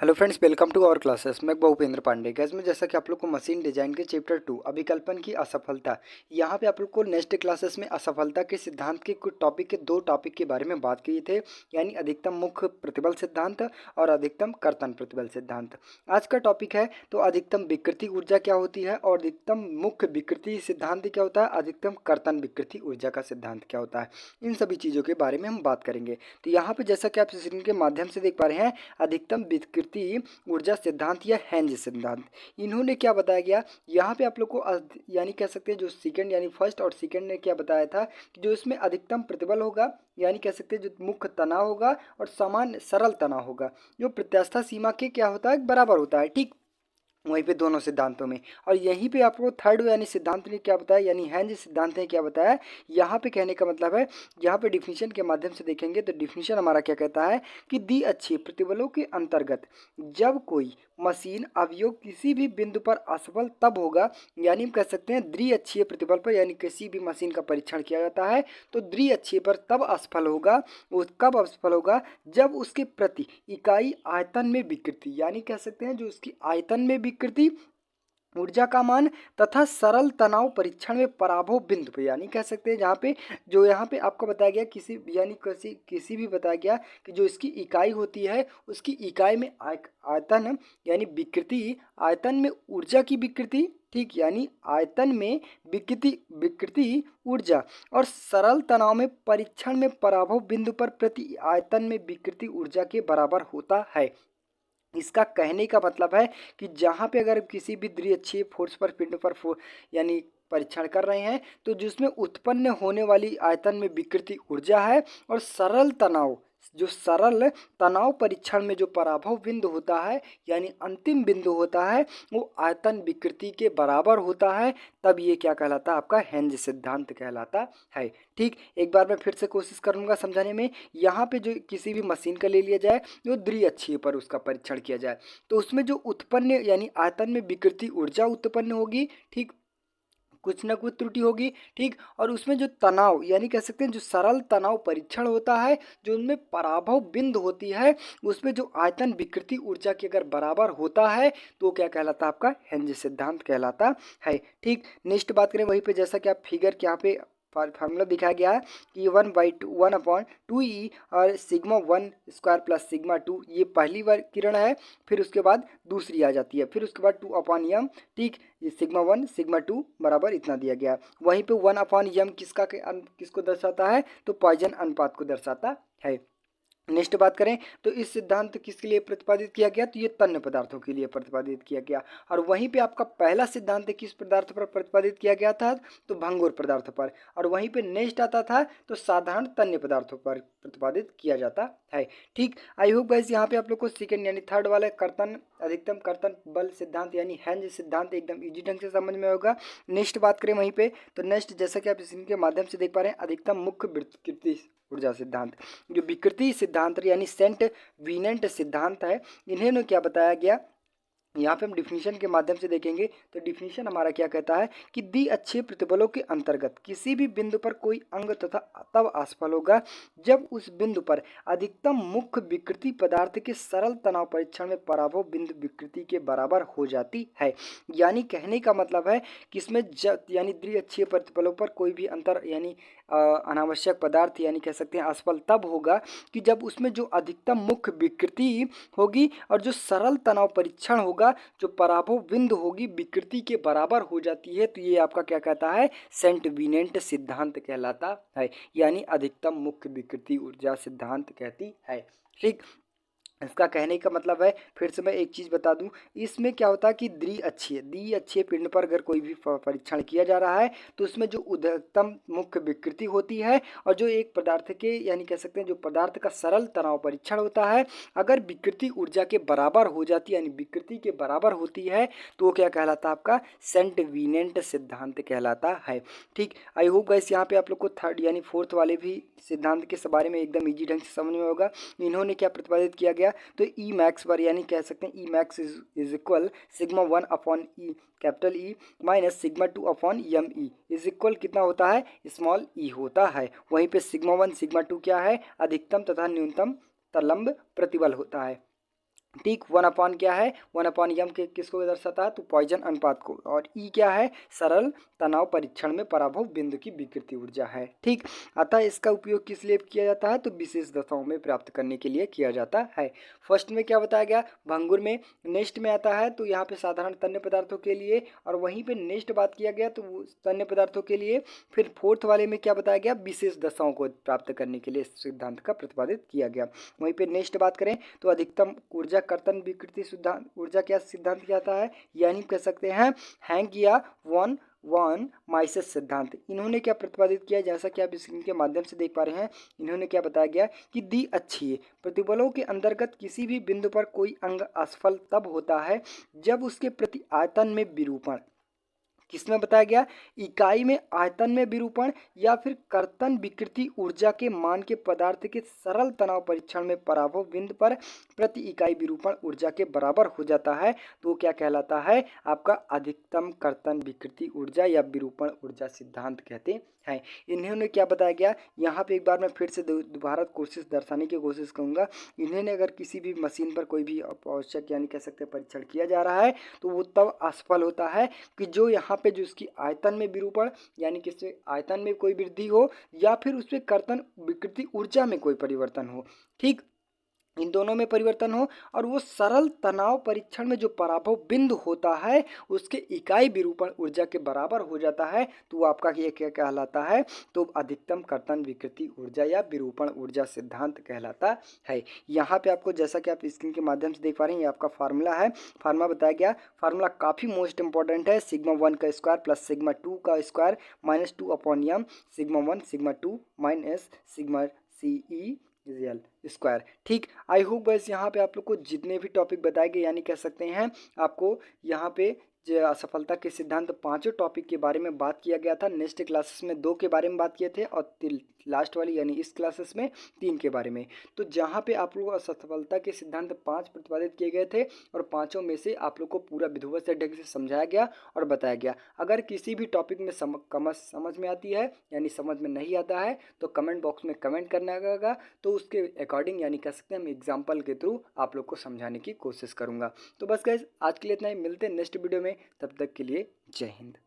Hello friends, welcome to our classes. मैं Bhupendra Pandey. Gas में जैसा कि आप लोग को मशीन डिजाइन के चैप्टर 2 अभिकल्पन की असफलता, यहाँ पे आप लोग को नेक्स्ट क्लासेस में असफलता के सिद्धांत के कुछ टॉपिक के दो टॉपिक के बारे में बात किए थे, यानी अधिकतम मुख्य प्रतिबल सिद्धांत और अधिकतम कर्तन प्रतिबल सिद्धांत। आज का टॉपिक है तो अधिकतम विकृति ऊर्जा क्या होती है और अधिकतम मुख्य विकृति सिद्धांत क्या होता है, अधिकतम कर्तन विकृति ऊर्जा का सिद्धांत क्या होता है, इन सभी चीज़ों के बारे में हम बात करेंगे। तो यहाँ पे जैसा कि आप स्क्रीन के माध्यम से देख पा रहे हैं, अधिकतम विकृति ऊर्जा सिद्धांत या हेंज सिद्धांत, इन्होंने क्या बताया गया यहाँ पे आप लोग को यानी कह सकते हैं जो सेकंड यानी फर्स्ट और सेकंड ने क्या बताया था कि जो इसमें अधिकतम प्रतिबल होगा, यानी कह सकते हैं जो मुख्य तनाव होगा और समान सरल तनाव होगा, जो प्रत्यास्था सीमा के क्या होता है, बराबर होता है। ठीक, वहीं पे दोनों सिद्धांतों में। और यहीं पे आपको थर्ड यानी सिद्धांत ने क्या बताया, यानी हेंज सिद्धांत ने क्या बताया, यहाँ पे कहने का मतलब है, यहाँ पे डिफिनीशन के माध्यम से देखेंगे तो डिफिनीशन हमारा क्या कहता है कि द्विअक्षीय प्रतिबलों के अंतर्गत जब कोई मशीन अवयव किसी भी बिंदु पर असफल तब होगा, यानी हम कह सकते हैं द्विअक्षीय प्रतिबल पर, यानी किसी भी मशीन का परीक्षण किया जाता है तो द्विअक्षीय पर तब असफल होगा, वो कब असफल होगा, जब उसके प्रति इकाई आयतन में विकृति, यानी कह सकते हैं जो उसकी आयतन में विकृति, ऊर्जा का मान तथा सरल तनाव परीक्षण में पराभव बिंदु पे, यानी कह सकते हैं जहाँ पे जो यहाँ पे आपको बताया गया किसी यानी किसी भी बताया गया कि जो इसकी इकाई होती है उसकी इकाई में आयतन यानी विकृति, आयतन में ऊर्जा की विकृति, ठीक, यानी आयतन में विकृति विकृति ऊर्जा और सरल तनाव में परीक्षण में पराभव बिंदु पर प्रति आयतन में विकृति ऊर्जा के बराबर होता है। इसका कहने का मतलब है कि जहाँ पे अगर किसी भी द्विअक्षीय फोर्स पर पिंड पर यानी परीक्षण कर रहे हैं तो जिसमें उत्पन्न होने वाली आयतन में विकृति ऊर्जा है और सरल तनाव, जो सरल तनाव परीक्षण में जो पराभव बिंदु होता है यानी अंतिम बिंदु होता है वो आयतन विकृति के बराबर होता है, तब ये क्या कहलाता है, आपका हेंज सिद्धांत कहलाता है। ठीक, एक बार मैं फिर से कोशिश करूंगा समझाने में। यहाँ पे जो किसी भी मशीन का ले लिया जाए जो द्विअक्षीय पर उसका परीक्षण किया जाए तो उसमें जो उत्पन्न यानी आयतन में विकृति ऊर्जा उत्पन्न होगी, ठीक, कुछ ना कुछ त्रुटि होगी, ठीक, और उसमें जो तनाव यानी कह सकते हैं जो सरल तनाव परीक्षण होता है, जो उनमें पराभव बिंदु होती है, उसमें जो आयतन विकृति ऊर्जा के अगर बराबर होता है तो क्या कहलाता है, आपका हेंज सिद्धांत कहलाता है। ठीक, नेक्स्ट बात करें वहीं पे, जैसा कि आप फिगर के यहाँ पे फार्मूला दिखाया गया है कि 1/2 और सिग्मा 1 स्क्वायर प्लस सिग्मा 2, ये पहली बार किरण है, फिर उसके बाद दूसरी आ जाती है, फिर उसके बाद 2/m, ठीक, ये सिग्मा 1 सिग्मा 2 बराबर इतना दिया गया। वहीं पे 1/m किसको दर्शाता है, तो पॉइजन अनुपात को दर्शाता है। नेक्स्ट बात करें तो इस सिद्धांत किसके लिए प्रतिपादित किया गया, तो ये तन्य पदार्थों के लिए प्रतिपादित किया गया। और वहीं पे आपका पहला सिद्धांत किस पदार्थ पर प्रतिपादित किया गया था, तो भंगुर पदार्थ पर। और वहीं पे नेक्स्ट आता था तो साधारण तन्य पदार्थों पर प्रतिपादित किया जाता है। ठीक, आई होप गाइस यहाँ पे आप लोग को सेकंड यानी थर्ड वाला कर्तन अधिकतम कर्तन बल सिद्धांत यानी हेंज सिद्धांत एकदम इजी ढंग से समझ में होगा। नेक्स्ट बात करें वहीं पे तो नेक्स्ट जैसा कि आप इनके माध्यम से देख पा रहे हैं, अधिकतम मुख्य विकृति ऊर्जा सिद्धांत, जो विकृति सिद्धांत यानी सेंट वीनेंट सिद्धांत है, इन्हें क्या बताया गया, यहाँ पे हम डिफिनीशन के माध्यम से देखेंगे तो डिफिनीशन हमारा क्या कहता है कि द्विअक्षीय प्रतिबलों के अंतर्गत किसी भी बिंदु पर कोई अंग तथा तब असफल होगा जब उस बिंदु पर अधिकतम मुख्य विकृति पदार्थ के सरल तनाव परीक्षण में पराभव बिंदु विकृति के बराबर हो जाती है। यानी कहने का मतलब है कि इसमें यानी द्विअक्षीय प्रतिबलों पर कोई भी अंतर यानी अनावश्यक पदार्थ यानी कह सकते हैं असफल तब होगा कि जब उसमें जो अधिकतम मुख्य विकृति होगी और जो सरल तनाव परीक्षण होगा, जो पराभव बिंदु होगी विकृति के बराबर हो जाती है, तो ये आपका क्या कहता है, सेंट वीनेंट सिद्धांत कहलाता है, यानी अधिकतम मुख्य विकृति ऊर्जा सिद्धांत कहती है। ठीक, इसका कहने का मतलब है, फिर से मैं एक चीज़ बता दूं, इसमें क्या होता है कि द्विअक्षीय पिंड पर अगर कोई भी परीक्षण किया जा रहा है तो उसमें जो उच्चतम मुख्य विकृति होती है और जो एक पदार्थ के यानी कह सकते हैं जो पदार्थ का सरल तनाव परीक्षण होता है, अगर विकृति ऊर्जा के बराबर हो जाती है यानी विकृति के बराबर होती है तो वो क्या कहलाता है, आपका सेंट वीनेंट सिद्धांत कहलाता है। ठीक, आई होप गाइस यहाँ पे आप लोग को थर्ड यानी फोर्थ वाले भी सिद्धांत के बारे में एकदम ईजी ढंग से समझ में होगा। इन्होंने क्या प्रतिपादित किया गया, तो ई मैक्स पर यानी कह सकते हैं E max is equal sigma 1/ई capital E minus sigma 2/m E is equal कितना होता है, स्मॉल ई होता है। वहीं पे सिग्मा 1 सिग्मा 2 क्या है, अधिकतम तथा न्यूनतम तलम्ब प्रतिबल होता है। ठीक। 1/, क्या है, 1/m के किसको दर्शाता है, तो पॉइजन अनुपात को। और ई क्या है, सरल तनाव परीक्षण में पराभव बिंदु की विकृति ऊर्जा है। ठीक। अतः इसका उपयोग किस लिए किया जाता है, तो विशेष दशाओं में प्राप्त करने के लिए किया जाता है। फर्स्ट में क्या बताया गया, भंगुर में। नेक्स्ट में आता है तो यहाँ पे साधारण तन्य पदार्थों के लिए, और वहीं पे नेक्स्ट बात किया गया तो वो तन्य पदार्थों के लिए। फिर फोर्थ वाले में क्या बताया गया, विशेष दशाओं को प्राप्त करने के लिए इस सिद्धांत का प्रतिपादित किया गया। वहीं पे नेक्स्ट बात करें तो अधिकतम ऊर्जा कर्तन विकृति सिद्धांत, ऊर्जा क्या सिद्धांत कहता है, यानी कह सकते हैं हैंक या वन वन माइसेस सिद्धांत। इन्होंने क्या प्रतिपादित किया, जैसा कि आप स्क्रीन के माध्यम से देख पा रहे हैं, इन्होंने क्या बताया गया कि द्विअक्षीय प्रतिबलों के अंतर्गत किसी भी बिंदु पर कोई अंग असफल तब होता है जब उसके प्रति आयतन में विरूपण, किसमें बताया गया, इकाई में आयतन में विरूपण या फिर कर्तन विकृति ऊर्जा के मान के पदार्थ के सरल तनाव परीक्षण में पराभव बिंदु पर प्रति इकाई विरूपण ऊर्जा के बराबर हो जाता है, तो वो क्या कहलाता है, आपका अधिकतम कर्तन विकृति ऊर्जा या विरूपण ऊर्जा सिद्धांत कहते हैं। इन्होंने क्या बताया गया, यहाँ पे एक बार मैं फिर से दोबारा कोशिश दर्शाने की कोशिश करूँगा। इन्होंने अगर किसी भी मशीन पर कोई भी आवश्यक यानी कह सकते हैं परीक्षण किया जा रहा है तो वो तब असफल होता है कि जो यहाँ पे जो इसकी आयतन में विरूपण यानी कि इससे आयतन में कोई वृद्धि हो या फिर उसमें कर्तन विकृति ऊर्जा में कोई परिवर्तन हो। ठीक। इन दोनों में परिवर्तन हो और वो सरल तनाव परीक्षण में जो पराभव बिंदु होता है उसके इकाई विरूपण ऊर्जा के बराबर हो जाता है, तो वो आपका ये क्या कहलाता है, तो अधिकतम कर्तन विकृति ऊर्जा या विरूपण ऊर्जा सिद्धांत कहलाता है। यहाँ पे आपको जैसा कि आप स्क्रीन के माध्यम से देख पा रहे हैं, ये आपका फार्मूला है, फार्मूला बताया गया। फार्मूला काफ़ी मोस्ट इंपॉर्टेंट है, σ1 का स्क्वायर प्लस σ2 का square minus 2/m, σ1 σ2 minus σ real square. ठीक। आई होप बस यहाँ पे आप लोग को जितने भी टॉपिक बताए गए यानी कह सकते हैं आपको यहाँ पे जो असफलता के सिद्धांत पांचों टॉपिक के बारे में बात किया गया था। नेक्स्ट क्लासेस में 2 के बारे में बात किए थे और लास्ट वाली यानी इस क्लासेस में 3 के बारे में। तो जहाँ पे आप लोग असफलता के सिद्धांत 5 प्रतिपादित किए गए थे और पांचों में से आप लोग को पूरा विधिवत से ढंग से समझाया गया और बताया गया। अगर किसी भी टॉपिक में समझ में आती है यानी समझ में नहीं आता है तो कमेंट बॉक्स में कमेंट करना होगा, तो उसके अकॉर्डिंग यानी कह सकते हैं हम एग्जाम्पल के थ्रू आप लोग को समझाने की कोशिश करूँगा। तो बस गाइस आज के लिए इतना ही, मिलते हैं नेक्स्ट वीडियो में, तब तक के लिए जय हिंद।